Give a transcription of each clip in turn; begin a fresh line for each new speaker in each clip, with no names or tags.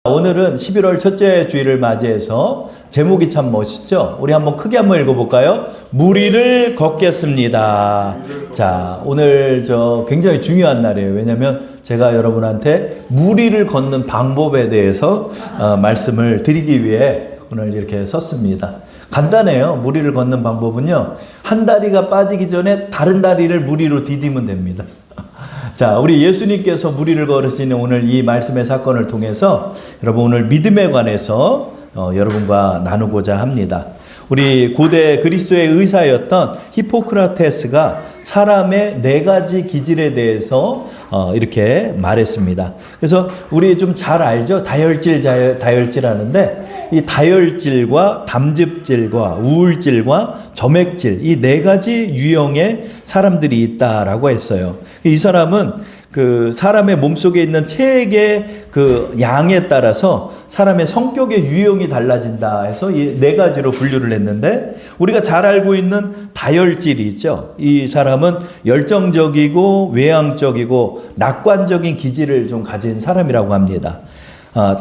오늘은 11월 첫째 주일을 맞이해서 제목이 참 멋있죠? 우리 한번 크게 한번 읽어볼까요? 무리를 걷겠습니다. 자, 오늘 굉장히 중요한 날이에요. 왜냐면 제가 여러분한테 무리를 걷는 방법에 대해서 말씀을 드리기 위해 오늘 이렇게 썼습니다. 간단해요. 무리를 걷는 방법은요. 한 다리가 빠지기 전에 다른 다리를 무리로 디디면 됩니다. 자, 우리 예수님께서 무리를 걸으시는 오늘 이 말씀의 사건을 통해서 여러분 오늘 믿음에 관해서 여러분과 나누고자 합니다. 우리 고대 그리스도의 의사였던 히포크라테스가 사람의 4가지 기질에 대해서 이렇게 말했습니다. 그래서 우리 좀 잘 알죠? 다혈질 하는데 이 다혈질과 담즙질과 우울질과 점액질 이 4가지 유형의 사람들이 있다라고 했어요. 이 사람은 그 사람의 몸속에 있는 체액의 그 양에 따라서 사람의 성격의 유형이 달라진다 해서 이 4가지로 분류를 했는데 우리가 잘 알고 있는 다혈질이 있죠. 이 사람은 열정적이고 외향적이고 낙관적인 기질을 좀 가진 사람이라고 합니다.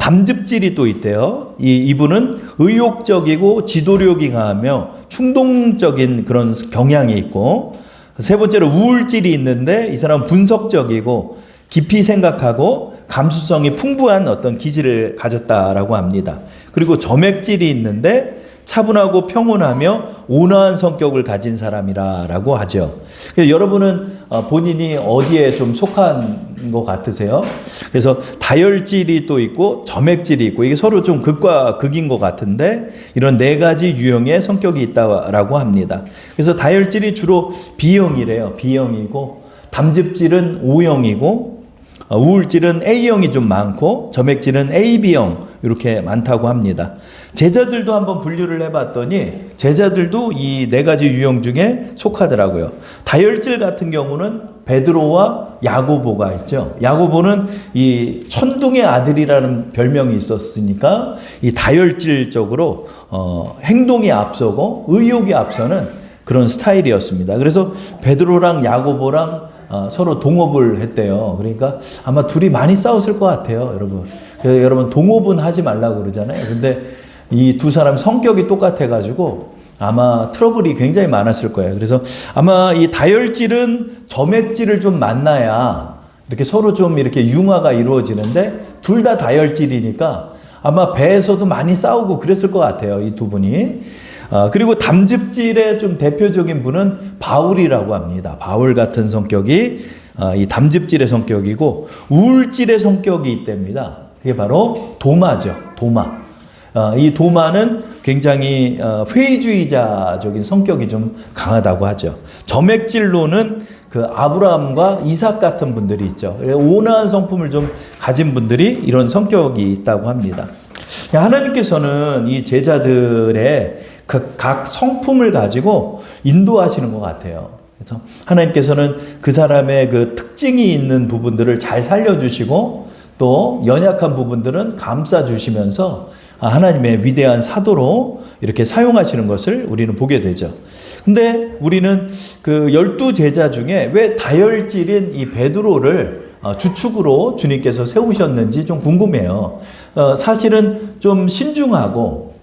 담즙질이 또 있대요. 이분은 의욕적이고 지도력이 강하며 충동적인 그런 경향이 있고, 세 번째로 우울질이 있는데 이 사람은 분석적이고 깊이 생각하고 감수성이 풍부한 어떤 기질을 가졌다라고 합니다. 그리고 점액질이 있는데 차분하고 평온하며 온화한 성격을 가진 사람이라고 하죠. 여러분은 본인이 어디에 좀 속한 것 같으세요? 그래서 다혈질이 또 있고 점액질이 있고 이게 서로 좀 극과 극인 것 같은데 이런 4가지 유형의 성격이 있다라고 합니다. 그래서 다혈질이 주로 B형이래요. B형이고 담즙질은 O형이고 우울질은 A형이 좀 많고 점액질은 AB형 이렇게 많다고 합니다. 제자들도 한번 분류를 해봤더니 제자들도 이 4가지 유형 중에 속하더라고요. 다혈질 같은 경우는 베드로와 야고보가 있죠. 야고보는 이 천둥의 아들이라는 별명이 있었으니까 이 다혈질적으로 행동이 앞서고 의욕이 앞서는 그런 스타일이었습니다. 그래서 베드로랑 야고보랑 서로 동업을 했대요. 그러니까 아마 둘이 많이 싸웠을 것 같아요, 여러분. 그래서 여러분 동업은 하지 말라고 그러잖아요. 근데 이 두 사람 성격이 똑같아가지고 아마 트러블이 굉장히 많았을 거예요. 그래서 아마 이 다혈질은 점액질을 좀 만나야 이렇게 서로 좀 이렇게 융화가 이루어지는데 둘 다 다혈질이니까 아마 배에서도 많이 싸우고 그랬을 것 같아요, 이 두 분이. 그리고 담즙질의 좀 대표적인 분은 바울이라고 합니다. 바울 같은 성격이 이 담즙질의 성격이고 우울질의 성격이 있답니다. 그게 바로 도마죠. 도마. 이 도마는 굉장히 회의주의자적인 성격이 좀 강하다고 하죠. 점액질로는 그 아브라함과 이삭 같은 분들이 있죠. 온화한 성품을 좀 가진 분들이 이런 성격이 있다고 합니다. 하나님께서는 이 제자들의 각 성품을 가지고 인도하시는 것 같아요. 그래서 하나님께서는 그 사람의 그 특징이 있는 부분들을 잘 살려주시고 또 연약한 부분들은 감싸주시면서 하나님의 위대한 사도로 이렇게 사용하시는 것을 우리는 보게 되죠. 근데 우리는 그 12제자 중에 왜 다혈질인 이 베드로를 주축으로 주님께서 세우셨는지 좀 궁금해요. 사실은 좀 신중하고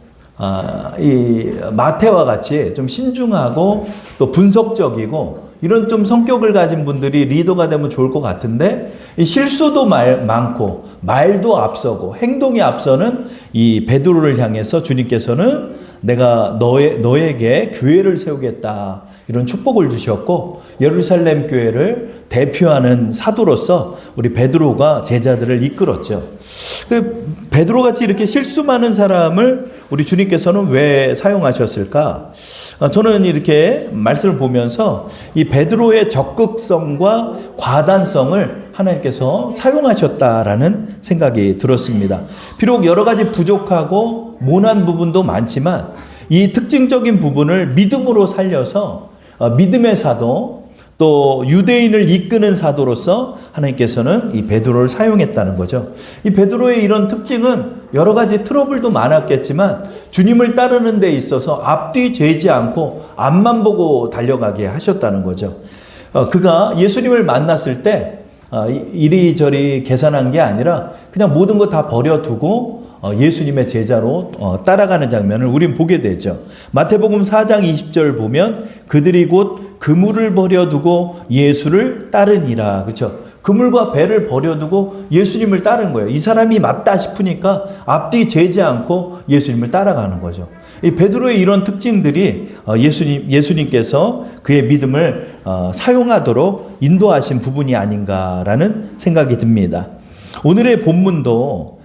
이 마태와 같이 좀 신중하고 또 분석적이고 이런 좀 성격을 가진 분들이 리더가 되면 좋을 것 같은데 이 실수도 많고 말도 앞서고 행동이 앞서는 이 베드로를 향해서 주님께서는 내가 너에게 교회를 세우겠다 이런 축복을 주셨고 예루살렘 교회를 대표하는 사도로서 우리 베드로가 제자들을 이끌었죠. 베드로같이 이렇게 실수 많은 사람을 우리 주님께서는 왜 사용하셨을까? 저는 이렇게 말씀을 보면서 이 베드로의 적극성과 과단성을 하나님께서 사용하셨다라는 생각이 들었습니다. 비록 여러 가지 부족하고 모난 부분도 많지만 이 특징적인 부분을 믿음으로 살려서 믿음의 사도 또 유대인을 이끄는 사도로서 하나님께서는 이 베드로를 사용했다는 거죠. 이 베드로의 이런 특징은 여러 가지 트러블도 많았겠지만 주님을 따르는 데 있어서 앞뒤 재지 않고 앞만 보고 달려가게 하셨다는 거죠. 그가 예수님을 만났을 때 이리저리 계산한 게 아니라 그냥 모든 거 다 버려두고 예수님의 제자로 따라가는 장면을 우린 보게 되죠. 마태복음 4장 20절 보면 그들이 곧 그물을 버려두고 예수를 따르니라. 그렇죠? 그물과 배를 버려두고 예수님을 따른 거예요. 이 사람이 맞다 싶으니까 앞뒤 재지 않고 예수님을 따라가는 거죠. 이 베드로의 이런 특징들이 예수님께서 그의 믿음을 사용하도록 인도하신 부분이 아닌가라는 생각이 듭니다. 오늘의 본문도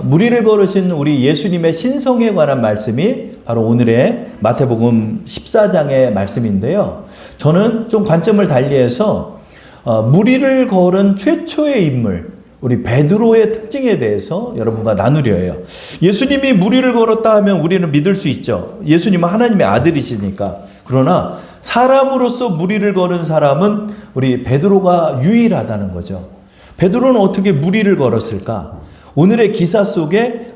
무리를 걸으신 우리 예수님의 신성에 관한 말씀이 바로 오늘의 마태복음 14장의 말씀인데요. 저는 좀 관점을 달리해서 무리를 걸은 최초의 인물, 우리 베드로의 특징에 대해서 여러분과 나누려 해요. 예수님이 무리를 걸었다 하면 우리는 믿을 수 있죠. 예수님은 하나님의 아들이시니까. 그러나 사람으로서 무리를 걸은 사람은 우리 베드로가 유일하다는 거죠. 베드로는 어떻게 무리를 걸었을까? 오늘의 기사 속에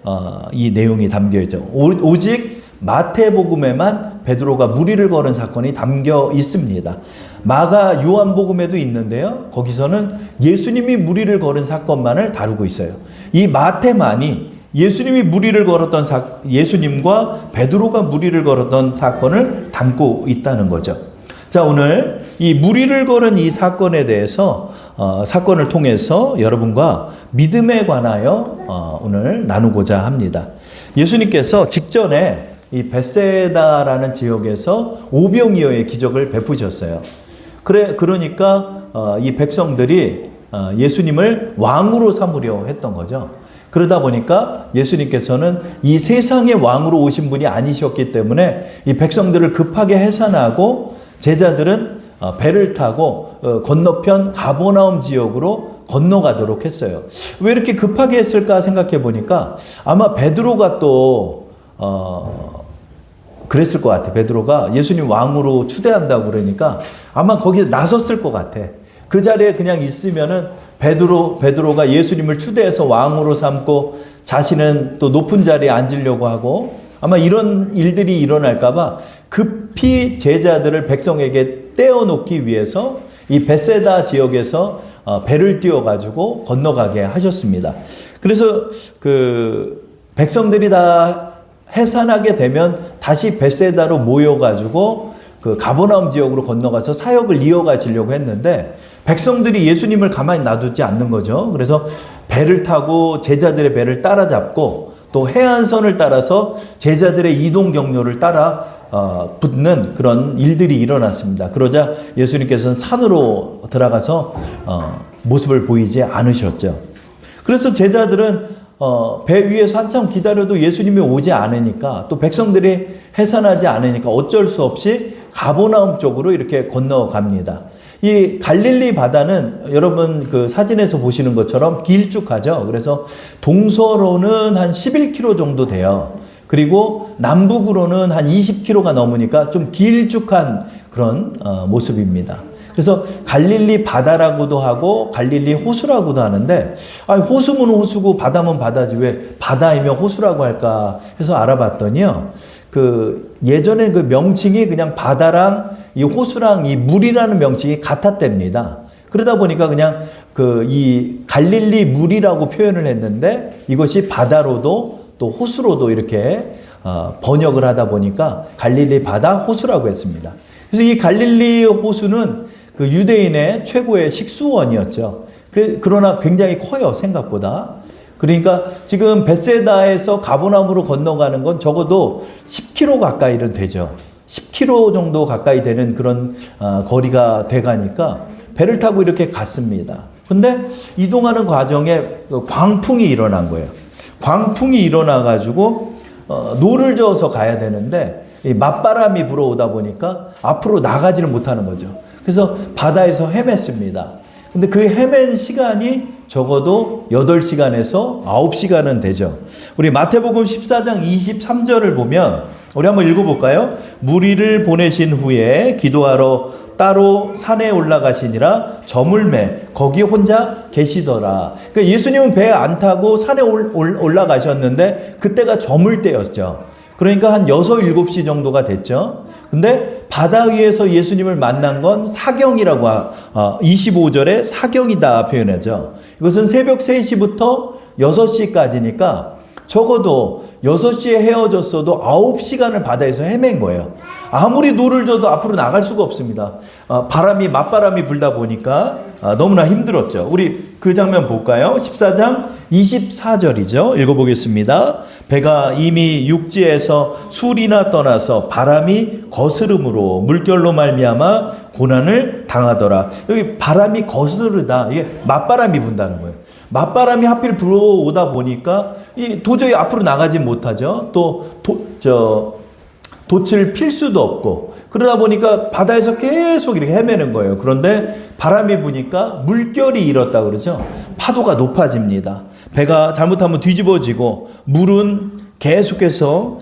이 내용이 담겨 있죠. 오직 마태복음에만 베드로가 무리를 걸은 사건이 담겨 있습니다. 마가 요한복음에도 있는데요. 거기서는 예수님이 무리를 걸은 사건만을 다루고 있어요. 이 마태만이 예수님이 무리를 걸었던 예수님과 베드로가 무리를 걸었던 사건을 담고 있다는 거죠. 자, 오늘 이 무리를 걸은 이 사건에 대해서 사건을 통해서 여러분과 믿음에 관하여 오늘 나누고자 합니다. 예수님께서 직전에 이 벳세다라는 지역에서 오병이어의 기적을 베푸셨어요. 그러니까 이 백성들이 예수님을 왕으로 삼으려 했던 거죠. 그러다 보니까 예수님께서는 이 세상의 왕으로 오신 분이 아니셨기 때문에 이 백성들을 급하게 해산하고 제자들은 배를 타고 건너편 가버나움 지역으로 건너가도록 했어요. 왜 이렇게 급하게 했을까 생각해 보니까 아마 베드로가 또 그랬을 것 같아. 베드로가 예수님 왕으로 추대한다고 그러니까 아마 거기에 나섰을 것 같아. 그 자리에 그냥 있으면은 베드로가 예수님을 추대해서 왕으로 삼고 자신은 또 높은 자리에 앉으려고 하고 아마 이런 일들이 일어날까봐 급히 제자들을 백성에게 떼어놓기 위해서 이 벳세다 지역에서 배를 띄워가지고 건너가게 하셨습니다. 그래서 그 백성들이 다 해산하게 되면 다시 벳세다로 모여가지고 그 가버나움 지역으로 건너가서 사역을 이어가시려고 했는데 백성들이 예수님을 가만히 놔두지 않는 거죠. 그래서 배를 타고 제자들의 배를 따라잡고 또 해안선을 따라서 제자들의 이동 경로를 따라 붙는 그런 일들이 일어났습니다. 그러자 예수님께서는 산으로 들어가서 모습을 보이지 않으셨죠. 그래서 제자들은 배 위에서 한참 기다려도 예수님이 오지 않으니까 또 백성들이 해산하지 않으니까 어쩔 수 없이 가버나움 쪽으로 이렇게 건너갑니다. 이 갈릴리 바다는 여러분 그 사진에서 보시는 것처럼 길쭉하죠. 그래서 동서로는 한 11km 정도 돼요. 그리고 남북으로는 한 20km가 넘으니까 좀 길쭉한 그런 모습입니다. 그래서 갈릴리 바다라고도 하고 갈릴리 호수라고도 하는데 호수면 호수고 바다면 바다지 왜 바다이면 호수라고 할까 해서 알아봤더니요. 그 예전에 그 명칭이 그냥 바다랑 이 호수랑 이 물이라는 명칭이 같았답니다. 그러다 보니까 그냥 그 이 갈릴리 물이라고 표현을 했는데 이것이 바다로도 또 호수로도 이렇게 번역을 하다 보니까 갈릴리 바다 호수라고 했습니다. 그래서 이 갈릴리 호수는 그 유대인의 최고의 식수원이었죠. 그러나 굉장히 커요, 생각보다. 그러니까 지금 벳세다에서 가버나움으로 건너가는 건 적어도 10km 가까이는 되죠. 10km 정도 가까이 되는 그런 거리가 돼가니까 배를 타고 이렇게 갔습니다. 근데 이동하는 과정에 광풍이 일어난 거예요. 광풍이 일어나가지고 노를 저어서 가야 되는데 이 맞바람이 불어오다 보니까 앞으로 나가지를 못하는 거죠. 그래서 바다에서 헤맸습니다. 근데 그 헤맨 시간이 적어도 8시간에서 9시간은 되죠. 우리 마태복음 14장 23절을 보면 우리 한번 읽어볼까요? 무리를 보내신 후에 기도하러 따로 산에 올라가시니라 저물매 거기 혼자 계시더라. 그러니까 예수님은 배 안 타고 산에 올라가셨는데 그때가 저물 때였죠. 그러니까 한 6, 7시 정도가 됐죠. 근데 바다 위에서 예수님을 만난 건 사경이라고 25절에 사경이다 표현하죠. 이것은 새벽 3시부터 6시까지니까 적어도 6시에 헤어졌어도 9시간을 바다에서 헤맨 거예요. 아무리 노를 져도 앞으로 나갈 수가 없습니다. 맞바람이 불다 보니까 너무나 힘들었죠. 우리 그 장면 볼까요? 14장 24절이죠. 읽어보겠습니다. 배가 이미 육지에서 술이나 떠나서 바람이 거스름으로 물결로 말미암아 고난을 당하더라. 여기 바람이 거스르다. 이게 맞바람이 분다는 거예요. 맞바람이 하필 불어오다 보니까 도저히 앞으로 나가지 못하죠. 또 돛을 필 수도 없고 그러다 보니까 바다에서 계속 이렇게 헤매는 거예요. 그런데 바람이 부니까 물결이 일었다 그러죠. 파도가 높아집니다. 배가 잘못하면 뒤집어지고 물은 계속해서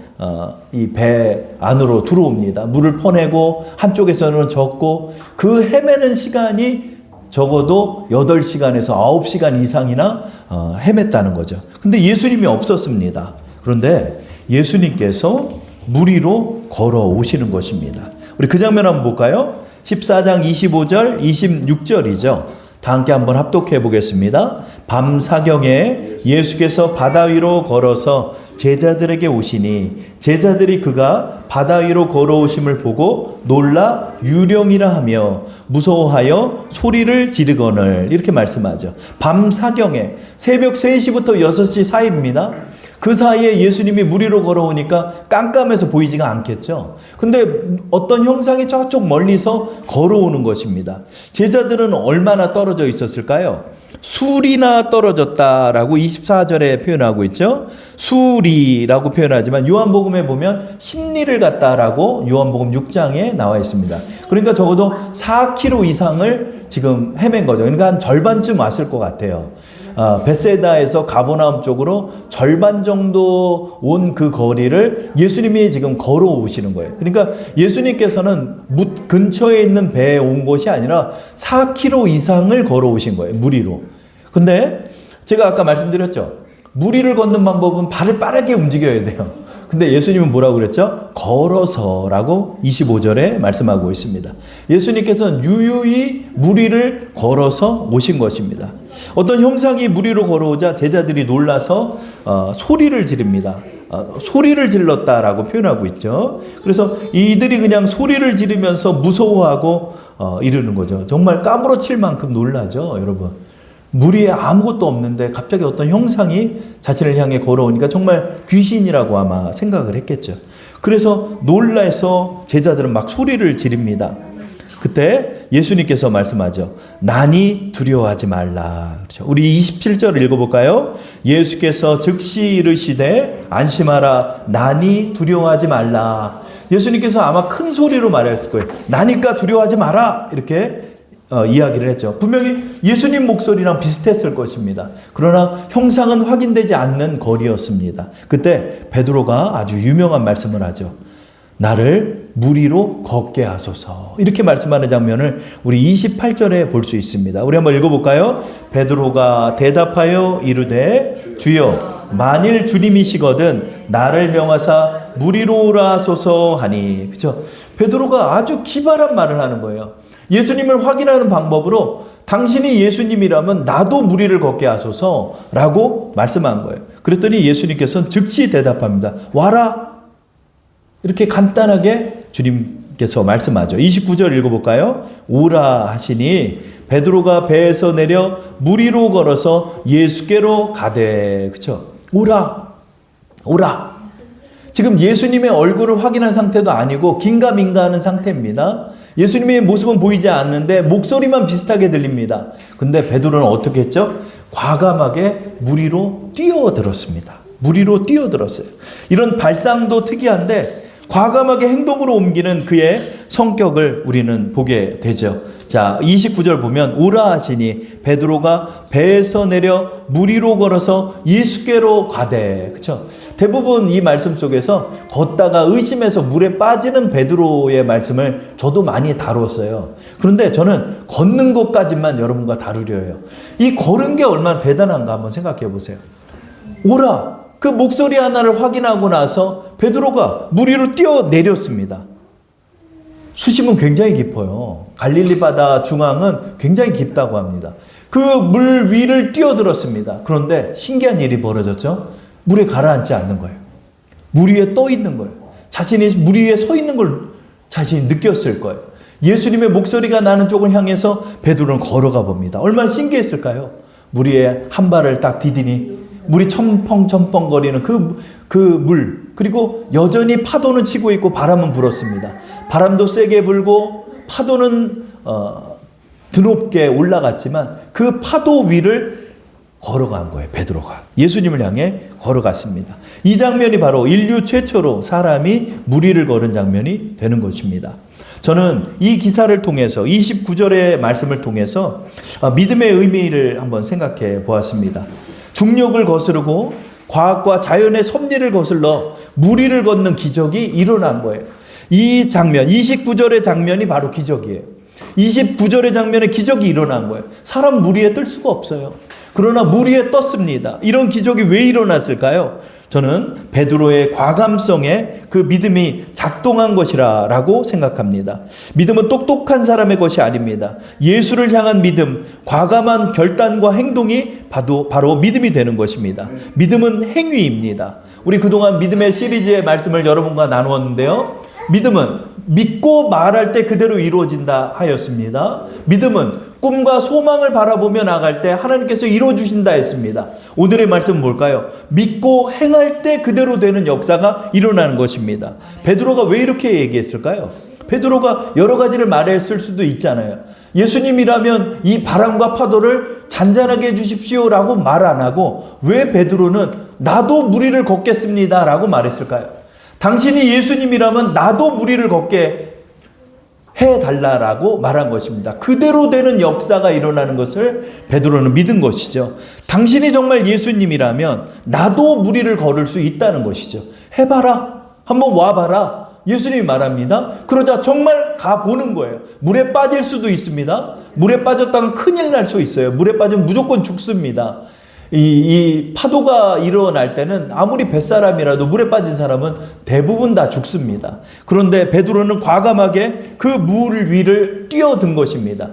이 배 안으로 들어옵니다. 물을 퍼내고 한쪽에서는 젖고 그 헤매는 시간이 적어도 8시간에서 9시간 이상이나 헤맸다는 거죠. 근데 예수님이 없었습니다. 그런데 예수님께서 물 위로 걸어오시는 것입니다. 우리 그 장면 한번 볼까요? 14장 25절, 26절이죠. 다 함께 한번 합독해 보겠습니다. 밤 사경에 예수께서 바다 위로 걸어서 제자들에게 오시니 제자들이 그가 바다 위로 걸어오심을 보고 놀라 유령이라 하며 무서워하여 소리를 지르거늘 이렇게 말씀하죠. 밤 사경에 새벽 3시부터 6시 사이입니다. 그 사이에 예수님이 물 위로 걸어오니까 깜깜해서 보이지가 않겠죠. 근데 어떤 형상이 저쪽 멀리서 걸어오는 것입니다. 제자들은 얼마나 떨어져 있었을까요? 술이나 떨어졌다라고 24절에 표현하고 있죠. 술이라고 표현하지만 요한복음에 보면 십리를 갔다라고 요한복음 6장에 나와 있습니다. 그러니까 적어도 4km 이상을 지금 헤맨 거죠. 그러니까 한 절반쯤 왔을 것 같아요. 베세다에서 가버나움 쪽으로 절반 정도 온 그 거리를 예수님이 지금 걸어오시는 거예요. 그러니까 예수님께서는 근처에 있는 배에 온 것이 아니라 4km 이상을 걸어오신 거예요. 물 위로. 근데 제가 아까 말씀드렸죠. 물 위를 걷는 방법은 발을 빠르게 움직여야 돼요. 근데 예수님은 뭐라고 그랬죠? 걸어서라고 25절에 말씀하고 있습니다. 예수님께서는 유유히 물 위를 걸어서 오신 것입니다. 어떤 형상이 물 위로 걸어오자 제자들이 놀라서 소리를 지릅니다. 소리를 질렀다라고 표현하고 있죠. 그래서 이들이 그냥 소리를 지르면서 무서워하고 이러는 거죠. 정말 까무러칠 만큼 놀라죠, 여러분. 물 위에 아무것도 없는데 갑자기 어떤 형상이 자신을 향해 걸어오니까 정말 귀신이라고 아마 생각을 했겠죠. 그래서 놀라서 제자들은 막 소리를 지릅니다. 그때 예수님께서 말씀하죠. 난이 두려워하지 말라. 그렇죠. 우리 27절을 읽어볼까요? 예수께서 즉시 이르시되 안심하라. 난이 두려워하지 말라. 예수님께서 아마 큰 소리로 말했을 거예요. 나니까 두려워하지 마라. 이렇게 이야기를 했죠. 분명히 예수님 목소리랑 비슷했을 것입니다. 그러나 형상은 확인되지 않는 거리였습니다. 그때 베드로가 아주 유명한 말씀을 하죠. 나를 물 위로 걷게 하소서. 이렇게 말씀하는 장면을 우리 28절에 볼 수 있습니다. 우리 한번 읽어볼까요? 베드로가 대답하여 이르되 주여 만일 주님이시거든 나를 명하사 물 위로 오라 하소서 하니. 그렇죠? 베드로가 아주 기발한 말을 하는 거예요. 예수님을 확인하는 방법으로 당신이 예수님이라면 나도 물 위를 걷게 하소서라고 말씀한 거예요. 그랬더니 예수님께서는 즉시 대답합니다. 와라. 이렇게 간단하게 주님께서 말씀하죠. 29절 읽어볼까요? 오라 하시니 베드로가 배에서 내려 물 위로 걸어서 예수께로 가되. 그쵸? 오라. 오라. 지금 예수님의 얼굴을 확인한 상태도 아니고 긴가민가하는 상태입니다. 예수님의 모습은 보이지 않는데 목소리만 비슷하게 들립니다. 근데 베드로는 어떻게 했죠? 과감하게 물 위로 뛰어들었습니다. 물 위로 뛰어들었어요. 이런 발상도 특이한데 과감하게 행동으로 옮기는 그의 성격을 우리는 보게 되죠. 자, 29절 보면 오라 하시니 베드로가 배에서 내려 물 위로 걸어서 예수께로 가되. 그렇죠? 대부분 이 말씀 속에서 걷다가 의심해서 물에 빠지는 베드로의 말씀을 저도 많이 다뤘어요. 그런데 저는 걷는 것까지만 여러분과 다루려 해요. 이 걸은 게 얼마나 대단한가 한번 생각해 보세요. 오라. 그 목소리 하나를 확인하고 나서 베드로가 물 위로 뛰어내렸습니다. 수심은 굉장히 깊어요. 갈릴리 바다 중앙은 굉장히 깊다고 합니다. 그 물 위를 뛰어들었습니다. 그런데 신기한 일이 벌어졌죠. 물에 가라앉지 않는 거예요. 물 위에 떠 있는 거예요. 자신이 물 위에 서 있는 걸 자신이 느꼈을 거예요. 예수님의 목소리가 나는 쪽을 향해서 베드로는 걸어가 봅니다. 얼마나 신기했을까요? 물 위에 한 발을 딱 디디니 물이 첨벙첨벙거리는 그 물, 그리고 여전히 파도는 치고 있고 바람은 불었습니다. 바람도 세게 불고 파도는 드높게 올라갔지만 그 파도 위를 걸어간 거예요. 베드로가 예수님을 향해 걸어갔습니다. 이 장면이 바로 인류 최초로 사람이 물 위를 걸은 장면이 되는 것입니다. 저는 이 기사를 통해서 29절의 말씀을 통해서 믿음의 의미를 한번 생각해 보았습니다. 중력을 거스르고 과학과 자연의 섭리를 거슬러 물 위를 걷는 기적이 일어난 거예요. 이 장면, 29절의 장면이 바로 기적이에요. 29절의 장면에 기적이 일어난 거예요. 사람 물 위에 뜰 수가 없어요. 그러나 물 위에 떴습니다. 이런 기적이 왜 일어났을까요? 저는 베드로의 과감성에 그 믿음이 작동한 것이라고 생각합니다. 믿음은 똑똑한 사람의 것이 아닙니다. 예수를 향한 믿음, 과감한 결단과 행동이 바로 믿음이 되는 것입니다. 믿음은 행위입니다. 우리 그동안 믿음의 시리즈의 말씀을 여러분과 나누었는데요. 믿음은 믿고 말할 때 그대로 이루어진다 하였습니다. 믿음은 꿈과 소망을 바라보며 나갈 때 하나님께서 이루어주신다 했습니다. 오늘의 말씀은 뭘까요? 믿고 행할 때 그대로 되는 역사가 일어나는 것입니다. 베드로가 왜 이렇게 얘기했을까요? 베드로가 여러 가지를 말했을 수도 있잖아요. 예수님이라면 이 바람과 파도를 잔잔하게 해주십시오라고 말 안 하고 왜 베드로는 나도 물 위를 걷겠습니다 라고 말했을까요? 당신이 예수님이라면 나도 물 위를 걷게 해달라라고 말한 것입니다. 그대로 되는 역사가 일어나는 것을 베드로는 믿은 것이죠. 당신이 정말 예수님이라면 나도 물 위를 걸을 수 있다는 것이죠. 해봐라. 한번 와봐라. 예수님이 말합니다. 그러자 정말 가보는 거예요. 물에 빠질 수도 있습니다. 물에 빠졌다가 큰일 날 수 있어요. 물에 빠지면 무조건 죽습니다. 이 파도가 일어날 때는 아무리 뱃사람이라도 물에 빠진 사람은 대부분 다 죽습니다. 그런데 베드로는 과감하게 그 물 위를 뛰어든 것입니다.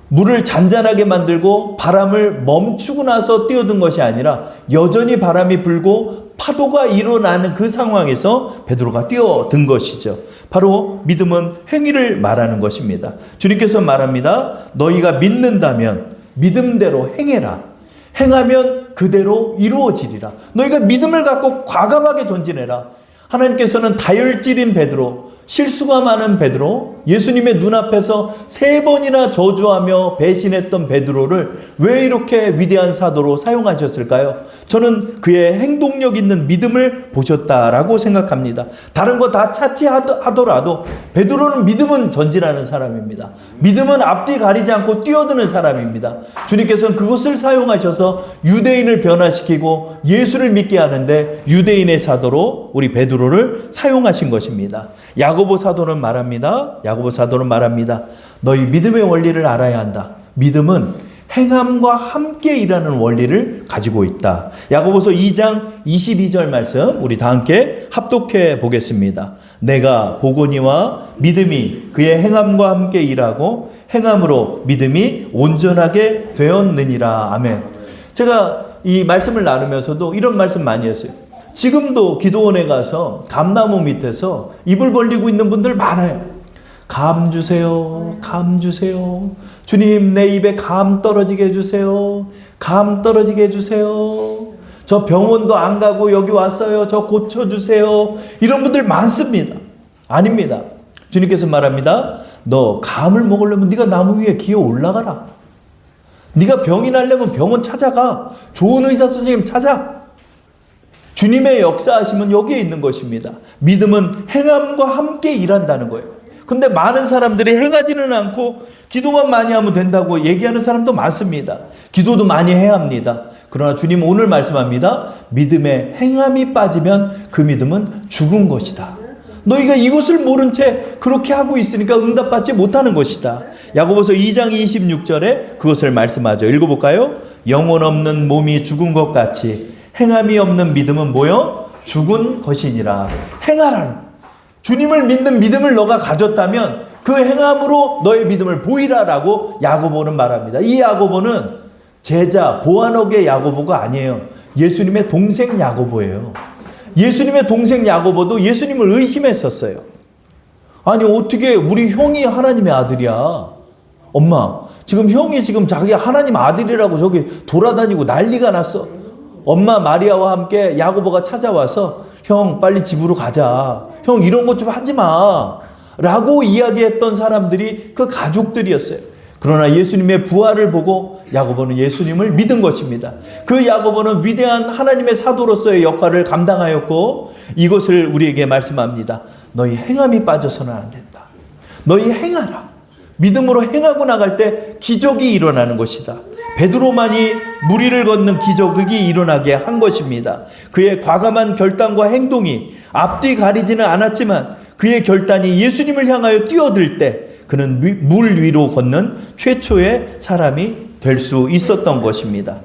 물을 잔잔하게 만들고 바람을 멈추고 나서 뛰어든 것이 아니라 여전히 바람이 불고 파도가 일어나는 그 상황에서 베드로가 뛰어든 것이죠. 바로 믿음은 행위를 말하는 것입니다. 주님께서 말합니다. 너희가 믿는다면 믿음대로 행해라. 행하면 그대로 이루어지리라. 너희가 믿음을 갖고 과감하게 전진해라. 하나님께서는 다혈질인 베드로, 실수가 많은 베드로, 예수님의 눈앞에서 3번이나 저주하며 배신했던 베드로를 왜 이렇게 위대한 사도로 사용하셨을까요? 저는 그의 행동력 있는 믿음을 보셨다라고 생각합니다. 다른 거 다 차치하더라도 베드로는 믿음은 전진하는 사람입니다. 믿음은 앞뒤 가리지 않고 뛰어드는 사람입니다. 주님께서는 그것을 사용하셔서 유대인을 변화시키고 예수를 믿게 하는데 유대인의 사도로 우리 베드로를 사용하신 것입니다. 야고보 사도는 말합니다. 너희 믿음의 원리를 알아야 한다. 믿음은 행함과 함께 일하는 원리를 가지고 있다. 야고보서 2장 22절 말씀 우리 다 함께 합독해 보겠습니다. 내가 보거니와 믿음이 그의 행함과 함께 일하고 행함으로 믿음이 온전하게 되었느니라. 아멘. 제가 이 말씀을 나누면서도 이런 말씀 많이 했어요. 지금도 기도원에 가서 감나무 밑에서 입을 벌리고 있는 분들 많아요. 감 주세요. 감 주세요. 주님 내 입에 감 떨어지게 해주세요. 감 떨어지게 해주세요. 저 병원도 안 가고 여기 왔어요. 저 고쳐주세요. 이런 분들 많습니다. 아닙니다. 주님께서 말합니다. 너 감을 먹으려면 네가 나무 위에 기어 올라가라. 네가 병이 나려면 병원 찾아가. 좋은 의사 선생님 찾아. 주님의 역사하심은 여기에 있는 것입니다. 믿음은 행함과 함께 일한다는 거예요. 근데 많은 사람들이 행하지는 않고 기도만 많이 하면 된다고 얘기하는 사람도 많습니다. 기도도 많이 해야 합니다. 그러나 주님 오늘 말씀합니다. 믿음에 행함이 빠지면 그 믿음은 죽은 것이다. 너희가 이것을 모른 채 그렇게 하고 있으니까 응답받지 못하는 것이다. 야고보서 2장 26절에 그것을 말씀하죠. 읽어볼까요? 영혼 없는 몸이 죽은 것 같이 행함이 없는 믿음은 뭐요? 죽은 것이니라. 행하라는 주님을 믿는 믿음을 너가 가졌다면 그 행함으로 너의 믿음을 보이라라고 야고보는 말합니다. 이 야고보는 제자 보아너게 야고보가 아니에요. 예수님의 동생 야고보예요. 예수님의 동생 야고보도 예수님을 의심했었어요. 아니 어떻게 우리 형이 하나님의 아들이야. 엄마 지금 형이 지금 자기 하나님 아들이라고 저기 돌아다니고 난리가 났어. 엄마 마리아와 함께 야고보가 찾아와서 형 빨리 집으로 가자. 형 이런 것 좀 하지 마. 라고 이야기했던 사람들이 그 가족들이었어요. 그러나 예수님의 부활을 보고 야고보는 예수님을 믿은 것입니다. 그 야고보는 위대한 하나님의 사도로서의 역할을 감당하였고 이것을 우리에게 말씀합니다. 너희 행함이 빠져서는 안 된다. 너희 행하라. 믿음으로 행하고 나갈 때 기적이 일어나는 것이다. 베드로만이 무리를 걷는 기적이 일어나게 한 것입니다. 그의 과감한 결단과 행동이 앞뒤 가리지는 않았지만 그의 결단이 예수님을 향하여 뛰어들 때 그는 물 위로 걷는 최초의 사람이 될 수 있었던 것입니다.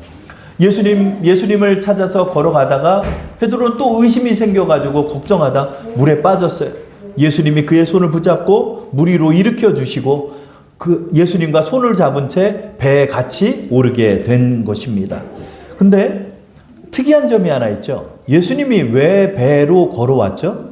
예수님을 찾아서 걸어가다가 베드로는 또 의심이 생겨가지고 걱정하다 물에 빠졌어요. 예수님이 그의 손을 붙잡고 물 위로 일으켜 주시고 그 예수님과 손을 잡은 채 배에 같이 오르게 된 것입니다. 근데 특이한 점이 하나 있죠. 예수님이 왜 배로 걸어왔죠?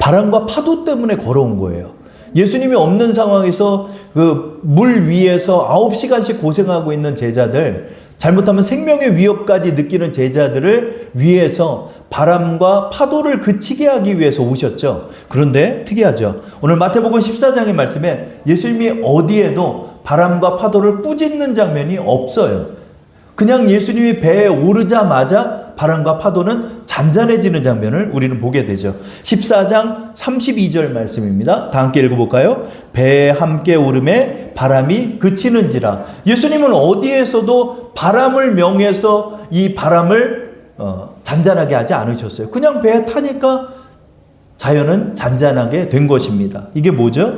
바람과 파도 때문에 걸어온 거예요. 예수님이 없는 상황에서 그 물 위에서 9시간씩 고생하고 있는 제자들, 잘못하면 생명의 위협까지 느끼는 제자들을 위해서 바람과 파도를 그치게 하기 위해서 오셨죠. 그런데 특이하죠. 오늘 마태복음 14장의 말씀에 예수님이 어디에도 바람과 파도를 꾸짖는 장면이 없어요. 그냥 예수님이 배에 오르자마자 바람과 파도는 잔잔해지는 장면을 우리는 보게 되죠. 14장 32절 말씀입니다. 다 함께 읽어볼까요? 배에 함께 오름에 바람이 그치는지라. 예수님은 어디에서도 바람을 명해서 이 바람을 잔잔하게 하지 않으셨어요. 그냥 배에 타니까 자연은 잔잔하게 된 것입니다. 이게 뭐죠?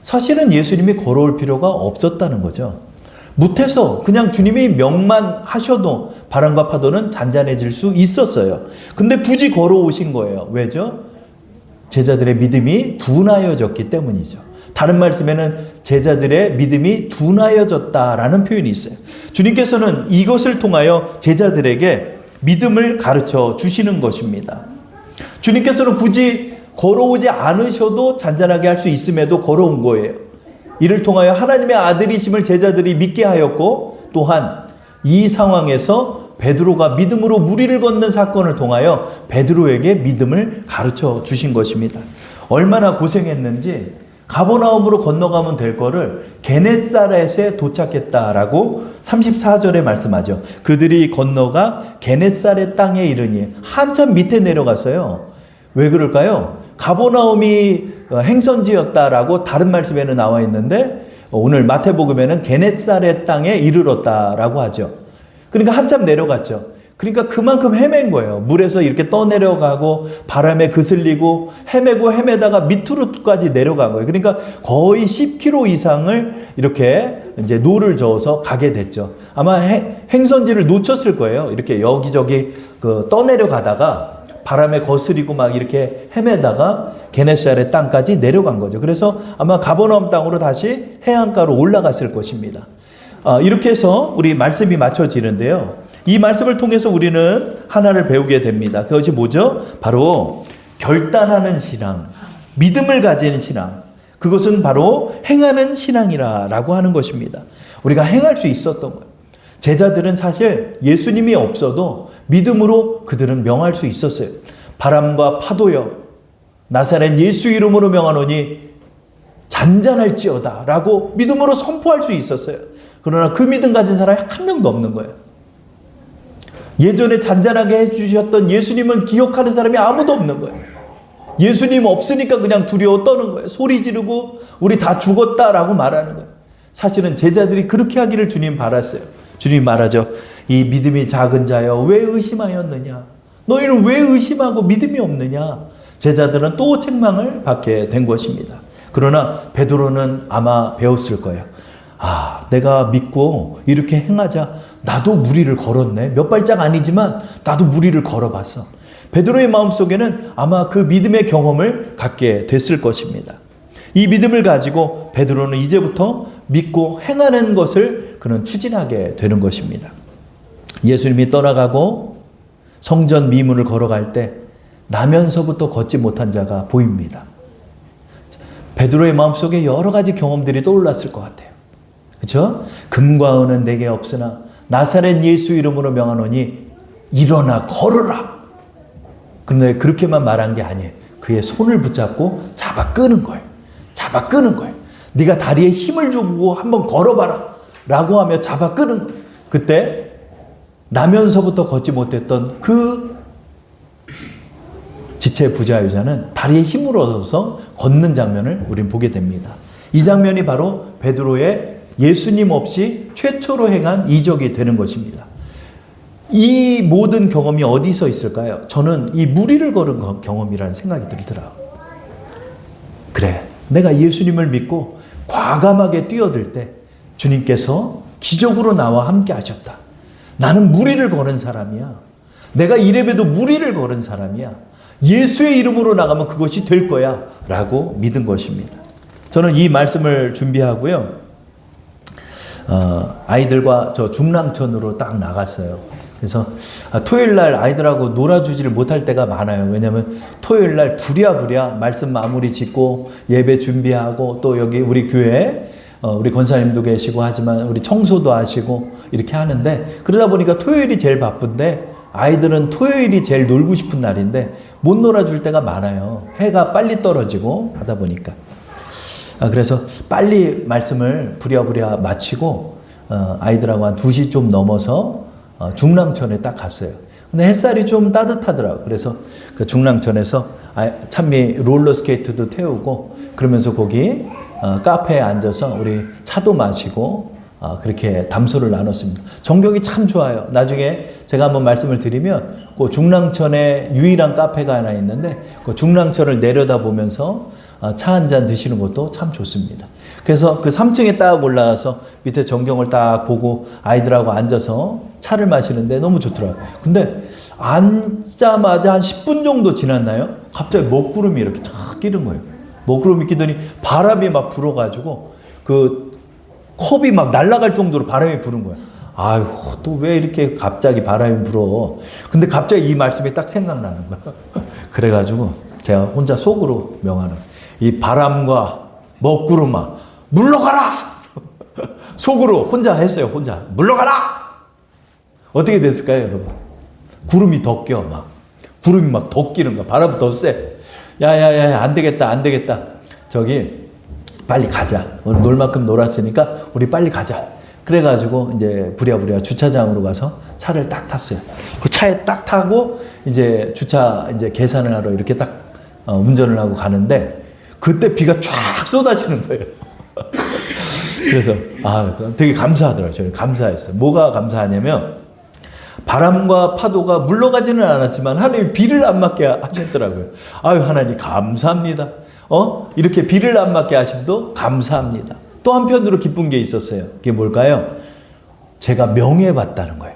사실은 예수님이 걸어올 필요가 없었다는 거죠. 못해서 그냥 주님이 명만 하셔도 바람과 파도는 잔잔해질 수 있었어요. 근데 굳이 걸어오신 거예요. 왜죠? 제자들의 믿음이 둔하여졌기 때문이죠. 다른 말씀에는 제자들의 믿음이 둔하여졌다라는 표현이 있어요. 주님께서는 이것을 통하여 제자들에게 믿음을 가르쳐 주시는 것입니다. 주님께서는 굳이 걸어오지 않으셔도 잔잔하게 할 수 있음에도 걸어온 거예요. 이를 통하여 하나님의 아들이심을 제자들이 믿게 하였고 또한 이 상황에서 베드로가 믿음으로 무리를 걷는 사건을 통하여 베드로에게 믿음을 가르쳐 주신 것입니다. 얼마나 고생했는지 가버나움으로 건너가면 될 거를 게네사렛에 도착했다라고 34절에 말씀하죠. 그들이 건너가 게네사렛 땅에 이르니 한참 밑에 내려갔어요. 왜 그럴까요? 가버나움이 행선지였다라고 다른 말씀에는 나와 있는데 오늘 마태복음에는 게네사렛 땅에 이르렀다라고 하죠. 그러니까 한참 내려갔죠. 그러니까 그만큼 헤맨 거예요. 물에서 이렇게 떠내려가고 바람에 그슬리고 헤매다가 밑으로까지 내려간 거예요. 그러니까 거의 10km 이상을 이렇게 이제 노를 저어서 가게 됐죠. 아마 행선지를 놓쳤을 거예요. 이렇게 여기저기 떠내려가다가 바람에 거스리고 막 이렇게 헤매다가 게네사렛 땅까지 내려간 거죠. 그래서 아마 가버나움 땅으로 다시 해안가로 올라갔을 것입니다. 이렇게 해서 우리 말씀이 맞춰지는데요. 이 말씀을 통해서 우리는 하나를 배우게 됩니다. 그것이 뭐죠? 바로 결단하는 신앙, 믿음을 가지는 신앙. 그것은 바로 행하는 신앙이라고 하는 것입니다. 우리가 행할 수 있었던 거예요. 제자들은 사실 예수님이 없어도 믿음으로 그들은 명할 수 있었어요. 바람과 파도여 나사렛 예수 이름으로 명하노니 잔잔할지어다 라고 믿음으로 선포할 수 있었어요. 그러나 그 믿음 가진 사람이 한 명도 없는 거예요. 예전에 잔잔하게 해주셨던 예수님은 기억하는 사람이 아무도 없는 거예요. 예수님 없으니까 그냥 두려워 떠는 거예요. 소리 지르고 우리 다 죽었다라고 말하는 거예요. 사실은 제자들이 그렇게 하기를 주님 바랐어요. 주님 말하죠. 이 믿음이 작은 자여 왜 의심하였느냐? 너희는 왜 의심하고 믿음이 없느냐? 제자들은 또 책망을 받게 된 것입니다. 그러나 베드로는 아마 배웠을 거예요. 내가 믿고 이렇게 행하자. 나도 무리를 걸었네. 몇 발짝 아니지만 나도 무리를 걸어봤어. 베드로의 마음속에는 아마 그 믿음의 경험을 갖게 됐을 것입니다. 이 믿음을 가지고 베드로는 이제부터 믿고 행하는 것을 그는 추진하게 되는 것입니다. 예수님이 떠나가고 성전 미문을 걸어갈 때 나면서부터 걷지 못한 자가 보입니다. 베드로의 마음속에 여러 가지 경험들이 떠올랐을 것 같아요. 그렇죠? 금과 은은 내게 없으나 나사렛 예수 이름으로 명하노니 일어나 걸으라. 그런데 그렇게만 말한 게 아니에요. 그의 손을 붙잡고 잡아 끄는 거예요. 잡아 끄는 거예요. 네가 다리에 힘을 주고 한번 걸어봐라 라고 하며 잡아 끄는 거예요. 그때 나면서부터 걷지 못했던 그 지체 부자유자는 다리에 힘을 얻어서 걷는 장면을 우린 보게 됩니다. 이 장면이 바로 베드로의 예수님 없이 최초로 행한 이적이 되는 것입니다. 이 모든 경험이 어디서 있을까요? 저는 이 무리를 걸은 경험이라는 생각이 들더라고요. 그래, 내가 예수님을 믿고 과감하게 뛰어들 때 주님께서 기적으로 나와 함께 하셨다. 나는 무리를 걸은 사람이야. 내가 이래봬도 무리를 걸은 사람이야. 예수의 이름으로 나가면 그것이 될 거야 라고 믿은 것입니다. 저는 이 말씀을 준비하고요, 아이들과 저 중랑천으로 딱 나갔어요. 그래서 토요일 날 아이들하고 놀아주지를 못할 때가 많아요. 왜냐하면 토요일 날 부랴부랴 말씀 마무리 짓고 예배 준비하고 또 여기 우리 교회 우리 권사님도 계시고 하지만 우리 청소도 하시고 이렇게 하는데, 그러다 보니까 토요일이 제일 바쁜데 아이들은 토요일이 제일 놀고 싶은 날인데 못 놀아줄 때가 많아요. 해가 빨리 떨어지고 하다 보니까. 그래서 빨리 말씀을 부랴부랴 마치고 아이들하고 한 2시 좀 넘어서 중랑천에 딱 갔어요. 근데 햇살이 좀 따뜻하더라고요. 그래서 그 중랑천에서 찬미 롤러스케이트도 태우고 그러면서 거기 카페에 앉아서 우리 차도 마시고 그렇게 담소를 나눴습니다. 정경이 참 좋아요. 나중에 제가 한번 말씀을 드리면 그 중랑천에 유일한 카페가 하나 있는데 그 중랑천을 내려다보면서 차 한 잔 드시는 것도 참 좋습니다. 그래서 그 3층에 딱 올라가서 밑에 전경을 딱 보고 아이들하고 앉아서 차를 마시는데 너무 좋더라고요. 근데 앉자마자 한 10분 정도 지났나요? 갑자기 먹구름이 이렇게 탁 끼는 거예요. 먹구름이 끼더니 바람이 막 불어가지고 그 컵이 막 날아갈 정도로 바람이 부는 거예요. 아유, 또 왜 이렇게 갑자기 바람이 불어? 근데 갑자기 이 말씀이 딱 생각나는 거예요. 그래가지고 제가 혼자 속으로 명하는, 이 바람과 먹구름아 물러가라! 속으로 혼자 했어요. 혼자 물러가라! 어떻게 됐을까요, 여러분? 구름이 더 껴, 막 구름이 막 더 끼는 거야. 바람이 더 세. 야야야, 안 되겠다, 안 되겠다. 저기 빨리 가자. 오늘 놀 만큼 놀았으니까 우리 빨리 가자. 그래가지고 이제 부랴부랴 주차장으로 가서 차를 딱 탔어요. 그 차에 딱 타고 이제 주차 이제 계산을 하러 이렇게 딱 운전을 하고 가는데 그때 비가 쫙 쏟아지는 거예요. 그래서 되게 감사하더라고요. 저는 감사했어요. 뭐가 감사하냐면 바람과 파도가 물러가지는 않았지만 하나님이 비를 안 맞게 하셨더라고요. 아유, 하나님 감사합니다. 이렇게 비를 안 맞게 하심도 감사합니다. 또 한편으로 기쁜 게 있었어요. 그게 뭘까요? 제가 명예받다는 거예요.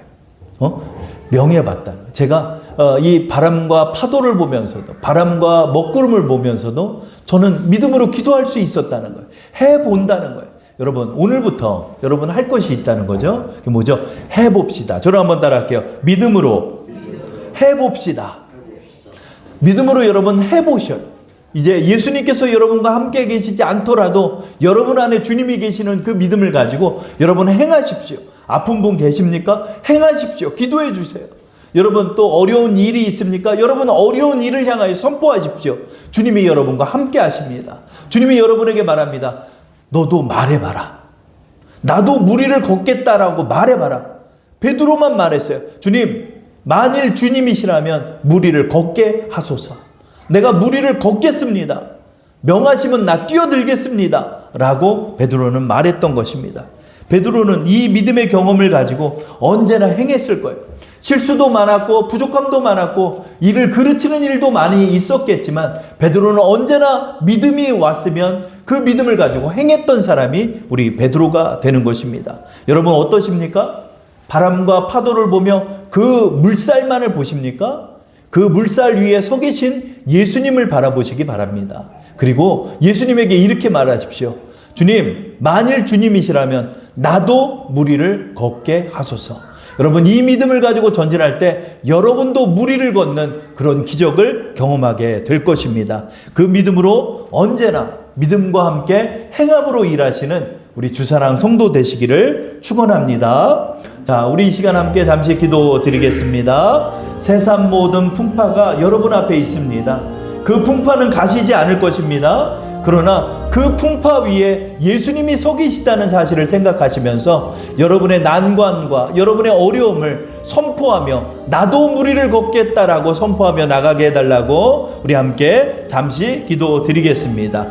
명예받다는 거예요. 제가 이 바람과 파도를 보면서도, 바람과 먹구름을 보면서도 저는 믿음으로 기도할 수 있었다는 거예요. 해본다는 거예요. 여러분, 오늘부터 여러분 할 것이 있다는 거죠. 그게 뭐죠? 해봅시다. 저를 한번 따라할게요. 믿음으로 해봅시다. 믿음으로 여러분 해보셔요. 이제 예수님께서 여러분과 함께 계시지 않더라도 여러분 안에 주님이 계시는 그 믿음을 가지고 여러분 행하십시오. 아픈 분 계십니까? 행하십시오. 기도해 주세요. 여러분 또 어려운 일이 있습니까? 여러분 어려운 일을 향하여 선포하십시오. 주님이 여러분과 함께 하십니다. 주님이 여러분에게 말합니다. 너도 말해봐라. 나도 무리를 걷겠다라고 말해봐라. 베드로만 말했어요. 주님, 만일 주님이시라면 무리를 걷게 하소서. 내가 무리를 걷겠습니다. 명하시면 나 뛰어들겠습니다. 라고 베드로는 말했던 것입니다. 베드로는 이 믿음의 경험을 가지고 언제나 행했을 거예요. 실수도 많았고 부족함도 많았고 이를 그르치는 일도 많이 있었겠지만 베드로는 언제나 믿음이 왔으면 그 믿음을 가지고 행했던 사람이 우리 베드로가 되는 것입니다. 여러분 어떠십니까? 바람과 파도를 보며 그 물살만을 보십니까? 그 물살 위에 서 계신 예수님을 바라보시기 바랍니다. 그리고 예수님에게 이렇게 말하십시오. 주님, 만일 주님이시라면 나도 무리를 걷게 하소서. 여러분, 이 믿음을 가지고 전진할 때 여러분도 무리를 걷는 그런 기적을 경험하게 될 것입니다. 그 믿음으로 언제나 믿음과 함께 행함으로 일하시는 우리 주사랑 성도 되시기를 축원합니다. 자, 우리 이 시간 함께 잠시 기도 드리겠습니다. 세상 모든 풍파가 여러분 앞에 있습니다. 그 풍파는 가시지 않을 것입니다. 그러나 그 풍파 위에 예수님이 서 계시다는 사실을 생각하시면서 여러분의 난관과 여러분의 어려움을 선포하며 나도 무리를 걷겠다라고 선포하며 나가게 해달라고 우리 함께 잠시 기도 드리겠습니다.